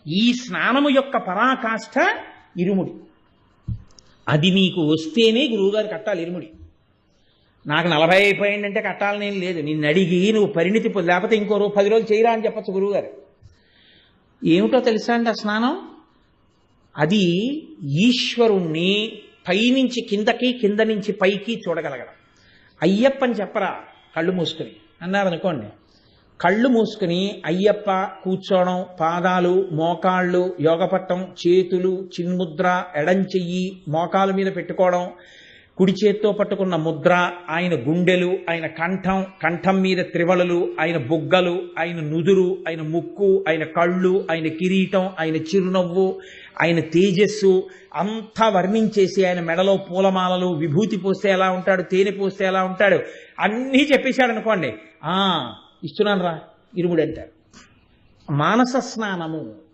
ఈ స్నానము యొక్క పరాకాష్ఠ ఇరుముడి. అది నీకు వస్తేనే గురువుగారు కట్టాలి ఇరుముడి. నాకు 40 అయిపోయిందంటే కట్టాలని ఏం లేదు. నిన్ను అడిగి నువ్వు పరిణితి లేకపోతే ఇంకో 10 రోజులు చేయరా అని చెప్పచ్చు గురువుగారు. ఏమిటో తెలుసా అండి ఆ స్నానం? అది ఈశ్వరుణ్ణి పైనుంచి కిందకి, కింద నుంచి పైకి చూడగలగడం. అయ్యప్పని చెప్పరా కళ్ళు మూసుకుని అన్నారనుకోండి, కళ్ళు మూసుకుని అయ్యప్ప కూర్చోవడం, పాదాలు, మోకాళ్ళు, యోగపట్టం, చేతులు, చిన్ముద్ర, ఎడంచెయ్యి మోకాల మీద పెట్టుకోవడం, కుడి చేత్తో పట్టుకున్న ముద్ర, ఆయన గుండెలు, ఆయన కంఠం, కంఠం మీద త్రివళలు, ఆయన బుగ్గలు, ఆయన నుదురు, ఆయన ముక్కు, ఆయన కళ్ళు, ఆయన కిరీటం, ఆయన చిరునవ్వు, ఆయన తేజస్సు అంతా వర్ణించేసి ఆయన మెడలో పూలమాలలు, విభూతి పోస్తే ఎలా ఉంటాడు, తేనె పోస్తే ఎలా ఉంటాడు అన్నీ చెప్పేశాడు అనుకోండి. ఇస్తున్నాను రా ఇరుముడు అంటారు. మానస స్నానము